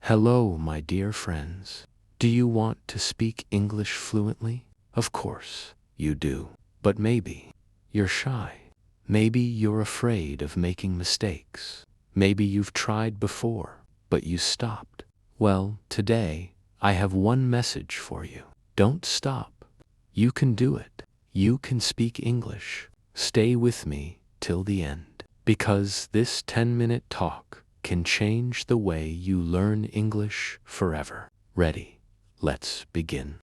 Hello, my dear friends. Do you want to speak English fluently? Of course, you do. But maybe you're shy. Maybe you're afraid of making mistakes. Maybe you've tried before, but you stopped. Well, today, I have one message for you. Don't stop. You can do it. You can speak English. Stay with me till the end, because this 10-minute talk can change the way you learn English forever. Ready? Let's begin.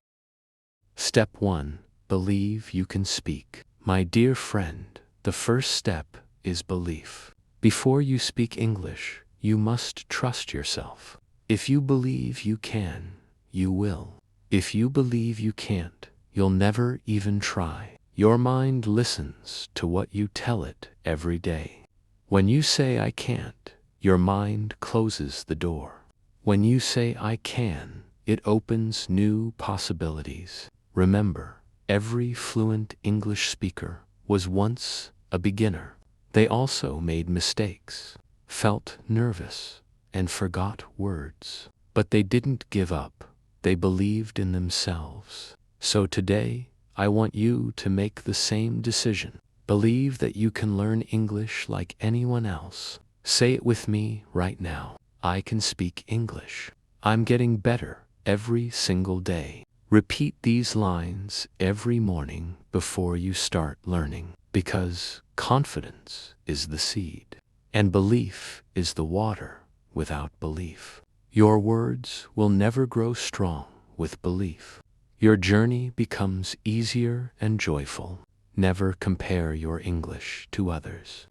Step 1. Believe you can speak. My dear friend, the first step is belief. Before you speak English, you must trust yourself. If you believe you can, you will. If you believe you can't, you'll never even try. Your mind listens to what you tell it every day. When you say I can't, your mind closes the door. When you say I can, it opens new possibilities. Remember, every fluent English speaker was once a beginner. They also made mistakes, felt nervous, and forgot words. But they didn't give up. They believed in themselves. So today, I want you to make the same decision. Believe that you can learn English like anyone else. Say it with me right now. I can speak English. I'm getting better every single day. Repeat these lines every morning before you start learning, because confidence is the seed, and belief is the water without belief. Your words will never grow strong with belief. Your journey becomes easier and joyful. Never compare your English to others.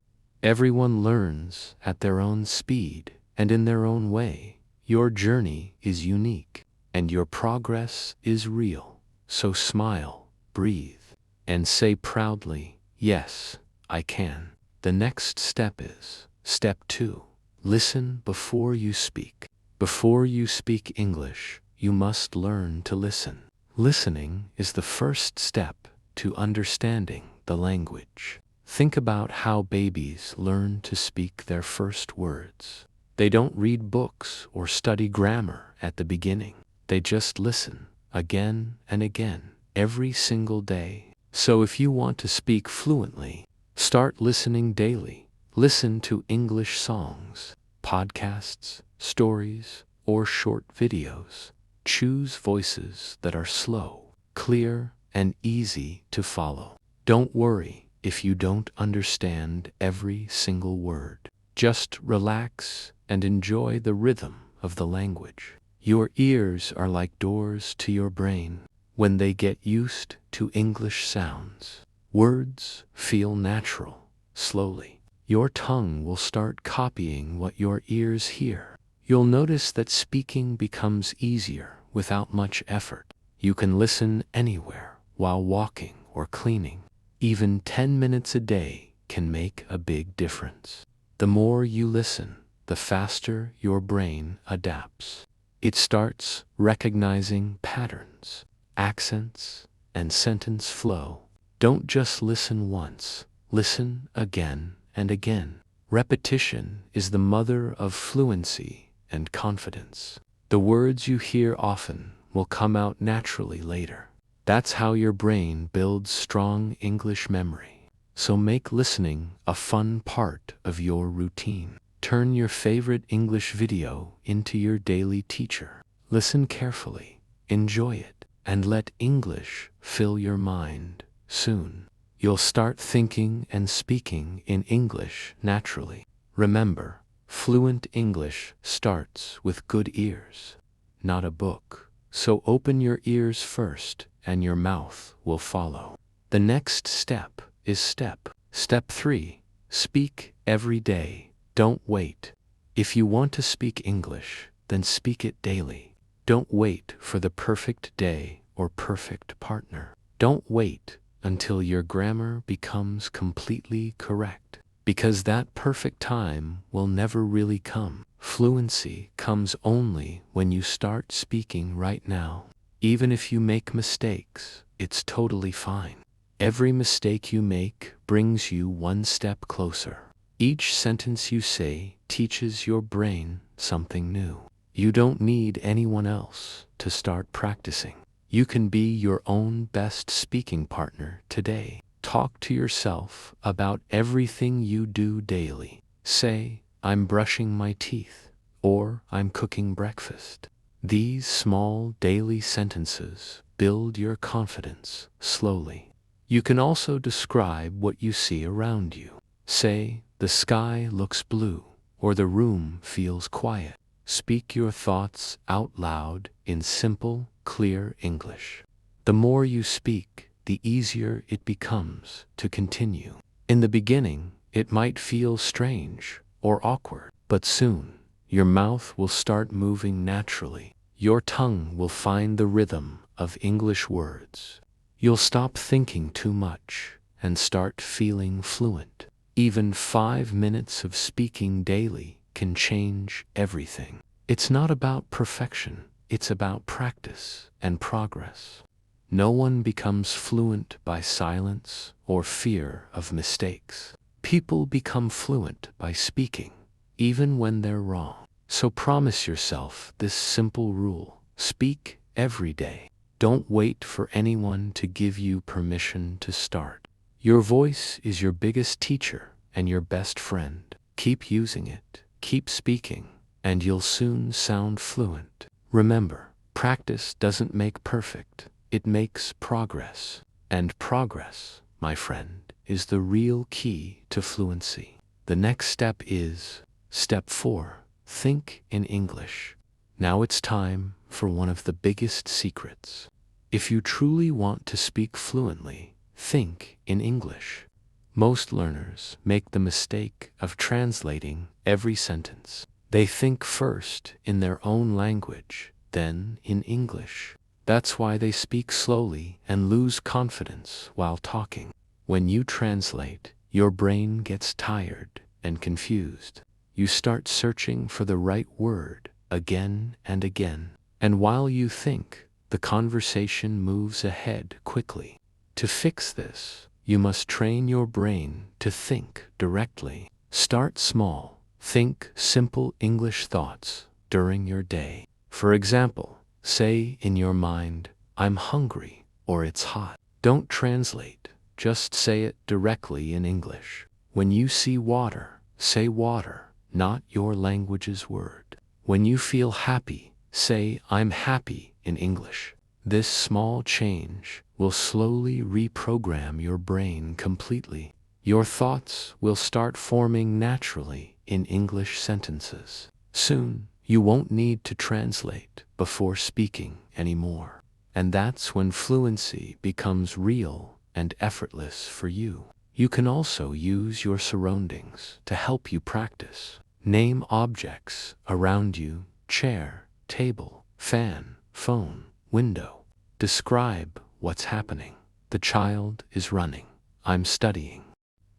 Everyone learns at their own speed and in their own way. Your journey is unique, and your progress is real. So smile, breathe, and say proudly, yes, I can. The next step is step 2. Listen before you speak. Before you speak English, you must learn to listen. Listening is the first step to understanding the language. Think about how babies learn to speak their first words. They don't read books or study grammar at the beginning. They just listen again and again, every single day. So if you want to speak fluently, start listening daily. Listen to English songs, podcasts, stories, or short videos. Choose voices that are slow, clear, and easy to follow. Don't worry if you don't understand every single word. Just relax and enjoy the rhythm of the language. Your ears are like doors to your brain. When they get used to English sounds, words feel natural. Slowly, your tongue will start copying what your ears hear. You'll notice that speaking becomes easier without much effort. You can listen anywhere while walking or cleaning. Even 10 minutes a day can make a big difference. The more you listen, the faster your brain adapts. It starts recognizing patterns, accents, and sentence flow. Don't just listen once. Listen again and again. Repetition is the mother of fluency and confidence. The words you hear often will come out naturally later. That's how your brain builds strong English memory. So make listening a fun part of your routine. Turn your favorite English video into your daily teacher. Listen carefully, enjoy it, and let English fill your mind. Soon, you'll start thinking and speaking in English naturally. Remember, fluent English starts with good ears, not a book. So open your ears first, and your mouth will follow. The next step is step 3. Speak every day. Don't wait. If you want to speak English, then speak it daily. Don't wait for the perfect day or perfect partner. Don't wait until your grammar becomes completely correct, because that perfect time will never really come. Fluency comes only when you start speaking right now. Even if you make mistakes, it's totally fine. Every mistake you make brings you one step closer. Each sentence you say teaches your brain something new. You don't need anyone else to start practicing. You can be your own best speaking partner today. Talk to yourself about everything you do daily. Say, I'm brushing my teeth, or I'm cooking breakfast. These small daily sentences build your confidence slowly. You can also describe what you see around you. Say, the sky looks blue, or the room feels quiet. Speak your thoughts out loud in simple, clear English. The more you speak, the easier it becomes to continue. In the beginning, it might feel strange or awkward, but soon, your mouth will start moving naturally. Your tongue will find the rhythm of English words. You'll stop thinking too much and start feeling fluent. Even 5 minutes of speaking daily can change everything. It's not about perfection, it's about practice and progress. No one becomes fluent by silence or fear of mistakes. People become fluent by speaking, even when they're wrong. So promise yourself this simple rule: speak every day. Don't wait for anyone to give you permission to start. Your voice is your biggest teacher and your best friend. Keep using it, keep speaking, and you'll soon sound fluent. Remember, practice doesn't make perfect, it makes progress. And progress, my friend, is the real key to fluency. The next step is step 4, think in English. Now it's time for one of the biggest secrets. If you truly want to speak fluently, think in English. Most learners make the mistake of translating every sentence. They think first in their own language, then in English. That's why they speak slowly and lose confidence while talking. When you translate, your brain gets tired and confused. You start searching for the right word again and again. And while you think, the conversation moves ahead quickly. To fix this, you must train your brain to think directly. Start small. Think simple English thoughts during your day. For example, say in your mind, I'm hungry, or it's hot. Don't translate, just say it directly in English. When you see water, say water, not your language's word. When you feel happy, say I'm happy in English. This small change will slowly reprogram your brain completely. Your thoughts will start forming naturally in English sentences. Soon, you won't need to translate before speaking anymore. And that's when fluency becomes real and effortless for you. You can also use your surroundings to help you practice. Name objects around you: chair, table, fan, phone, window. Describe what's happening. The child is running. I'm studying.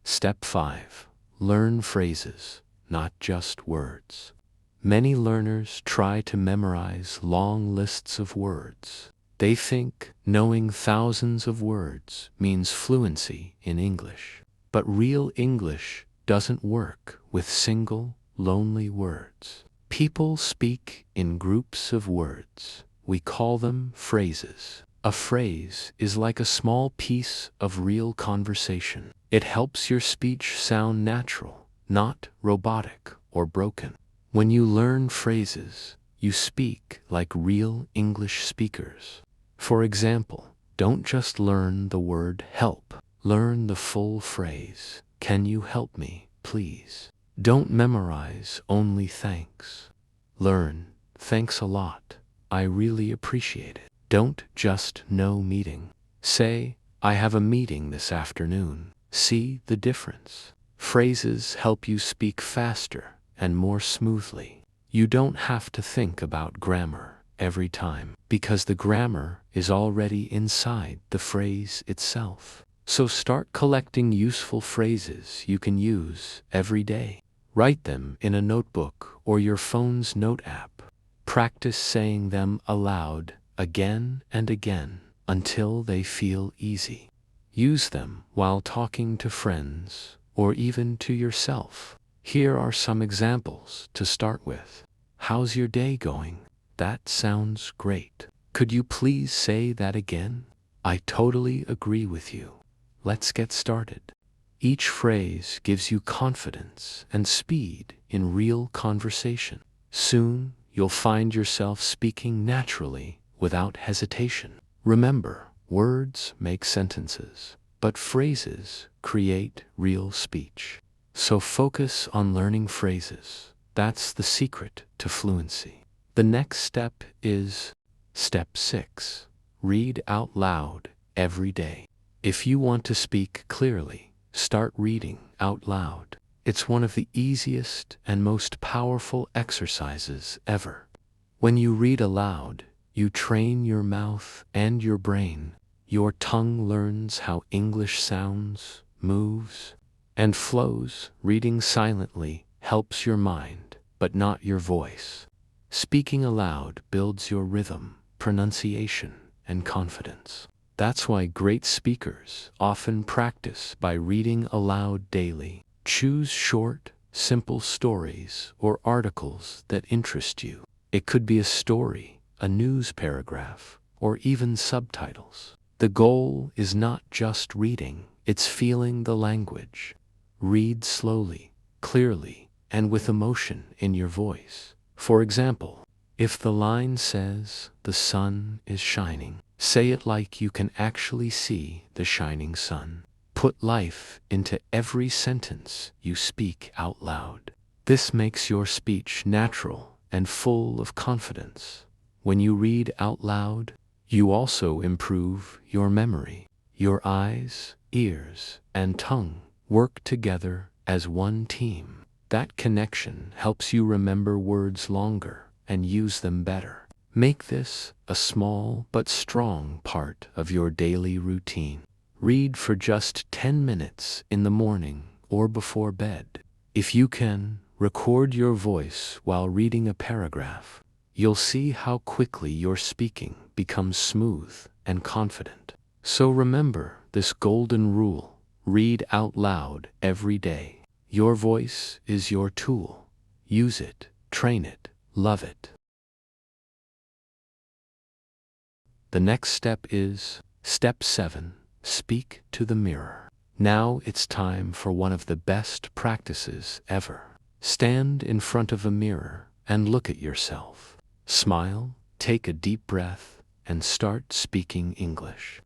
Step 5. Learn phrases, not just words. Many learners try to memorize long lists of words. They think knowing thousands of words means fluency in English. But real English doesn't work with single, lonely words. People speak in groups of words. We call them phrases. A phrase is like a small piece of real conversation. It helps your speech sound natural, not robotic or broken. When you learn phrases, you speak like real English speakers. For example, don't just learn the word help. Learn the full phrase. Can you help me, please? Don't memorize only thanks. Learn thanks a lot. I really appreciate it. Don't just know meeting. Say, I have a meeting this afternoon. See the difference? Phrases help you speak faster and more smoothly. You don't have to think about grammar every time, because the grammar is already inside the phrase itself. So start collecting useful phrases you can use every day. Write them in a notebook or your phone's note app. Practice saying them aloud again and again until they feel easy. Use them while talking to friends or even to yourself. Here are some examples to start with. How's your day going? That sounds great. Could you please say that again? I totally agree with you. Let's get started. Each phrase gives you confidence and speed in real conversation. Soon, you'll find yourself speaking naturally without hesitation. Remember, words make sentences, but phrases create real speech. So focus on learning phrases. That's the secret to fluency. The next step is step 6. Read out loud every day. If you want to speak clearly, start reading out loud. It's one of the easiest and most powerful exercises ever. When you read aloud, you train your mouth and your brain. Your tongue learns how English sounds, moves, and flows. Reading silently helps your mind, but not your voice. Speaking aloud builds your rhythm, pronunciation, and confidence. That's why great speakers often practice by reading aloud daily. Choose short, simple stories or articles that interest you. It could be a story, a news paragraph, or even subtitles. The goal is not just reading, it's feeling the language. Read slowly, clearly, and with emotion in your voice. For example, if the line says, "The sun is shining," say it like you can actually see the shining sun. Put life into every sentence you speak out loud. This makes your speech natural and full of confidence. When you read out loud, you also improve your memory. Your eyes, ears, and tongue work together as one team. That connection helps you remember words longer and use them better. Make this a small but strong part of your daily routine. Read for just 10 minutes in the morning or before bed. If you can, record your voice while reading a paragraph. You'll see how quickly your speaking becomes smooth and confident. So remember this golden rule: read out loud every day. Your voice is your tool. Use it, train it, love it. The next step is step 7. Speak to the mirror. Now it's time for one of the best practices ever. Stand in front of a mirror and look at yourself. Smile, take a deep breath, and start speaking English.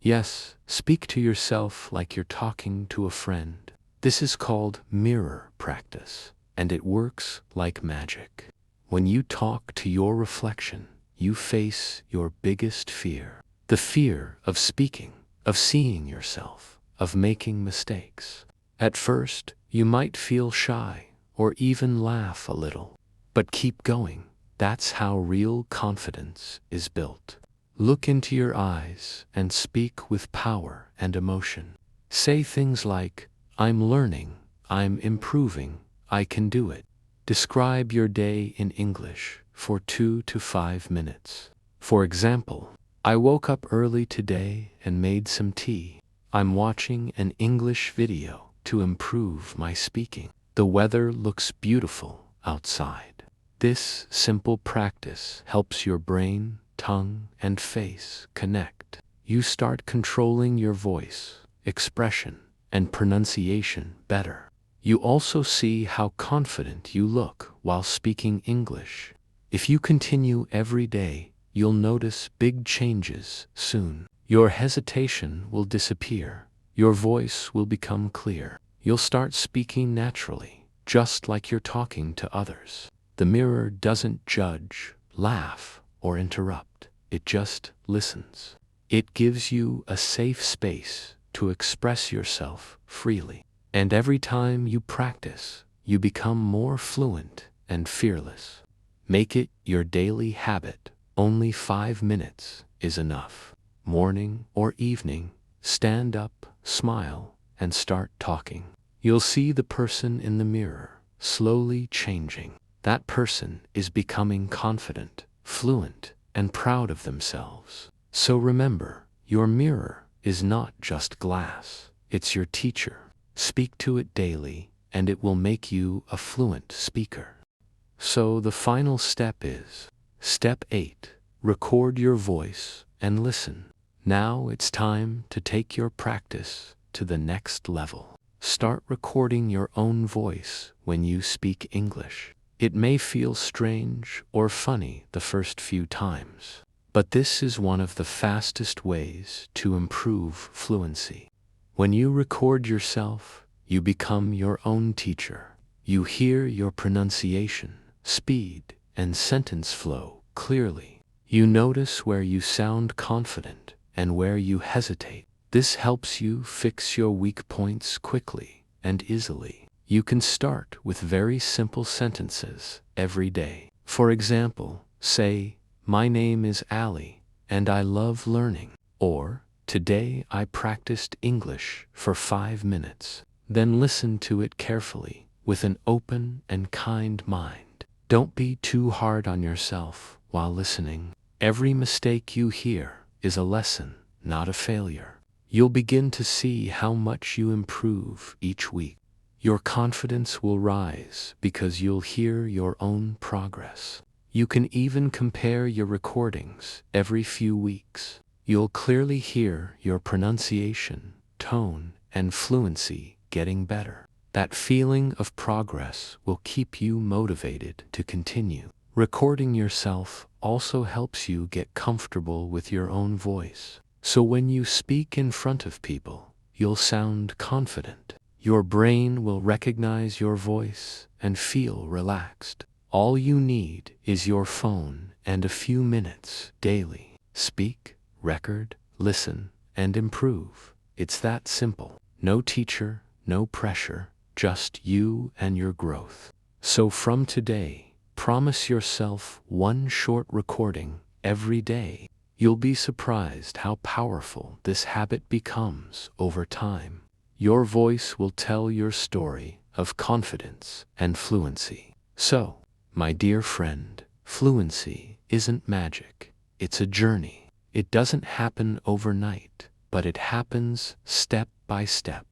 Yes, speak to yourself like you're talking to a friend. This is called mirror practice, and it works like magic. When you talk to your reflection, you face your biggest fear. The fear of speaking, of seeing yourself, of making mistakes. At first, you might feel shy or even laugh a little. But keep going. That's how real confidence is built. Look into your eyes and speak with power and emotion. Say things like, "I'm learning, I'm improving, I can do it." Describe your day in English for 2 to 5 minutes. For example, "I woke up early today and made some tea. I'm watching an English video to improve my speaking. The weather looks beautiful outside." This simple practice helps your brain, tongue, and face connect. You start controlling your voice, expression, and pronunciation better. You also see how confident you look while speaking English. If you continue every day, you'll notice big changes soon. Your hesitation will disappear. Your voice will become clear. You'll start speaking naturally, just like you're talking to others. The mirror doesn't judge, laugh, or interrupt. It just listens. It gives you a safe space to express yourself freely. And every time you practice, you become more fluent and fearless. Make it your daily habit. Only 5 minutes is enough. Morning or evening, stand up, smile, and start talking. You'll see the person in the mirror slowly changing. That person is becoming confident, fluent, and proud of themselves. So remember, your mirror is not just glass, it's your teacher. Speak to it daily, and it will make you a fluent speaker. So the final step is Step 8. Record your voice and listen. Now it's time to take your practice to the next level. Start recording your own voice when you speak English. It may feel strange or funny the first few times, but this is one of the fastest ways to improve fluency. When you record yourself, you become your own teacher. You hear your pronunciation, speed, and sentence flow clearly. You notice where you sound confident and where you hesitate. This helps you fix your weak points quickly and easily. You can start with very simple sentences every day. For example, say, "My name is Ali, and I love learning." Or, "Today I practiced English for 5 minutes." Then listen to it carefully with an open and kind mind. Don't be too hard on yourself while listening. Every mistake you hear is a lesson, not a failure. You'll begin to see how much you improve each week. Your confidence will rise because you'll hear your own progress. You can even compare your recordings every few weeks. You'll clearly hear your pronunciation, tone, and fluency getting better. That feeling of progress will keep you motivated to continue. Recording yourself also helps you get comfortable with your own voice. So when you speak in front of people, you'll sound confident. Your brain will recognize your voice and feel relaxed. All you need is your phone and a few minutes daily. Speak, record, listen, and improve. It's that simple. No teacher, no pressure, just you and your growth. So from today, promise yourself one short recording every day. You'll be surprised how powerful this habit becomes over time. Your voice will tell your story of confidence and fluency. So, my dear friend, fluency isn't magic. It's a journey. It doesn't happen overnight, but it happens step by step.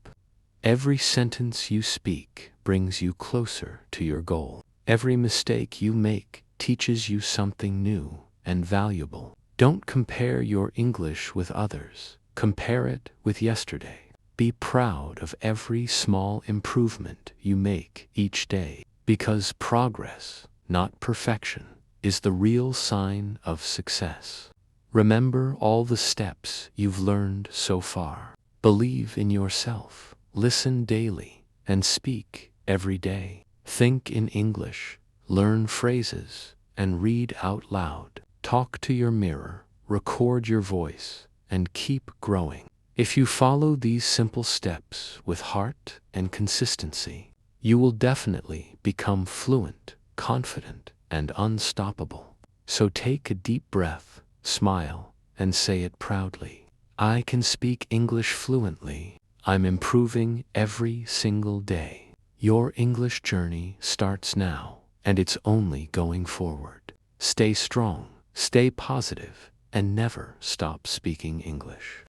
Every sentence you speak brings you closer to your goal. Every mistake you make teaches you something new and valuable. Don't compare your English with others. Compare it with yesterday. Be proud of every small improvement you make each day, because progress, not perfection, is the real sign of success. Remember all the steps you've learned so far. Believe in yourself. Listen daily and speak every day. Think in English, learn phrases, and read out loud. Talk to your mirror, record your voice, and keep growing. If you follow these simple steps with heart and consistency, you will definitely become fluent, confident, and unstoppable. So take a deep breath, smile, and say it proudly. I can speak English fluently. I'm improving every single day. Your English journey starts now, and it's only going forward. Stay strong, stay positive, and never stop speaking English.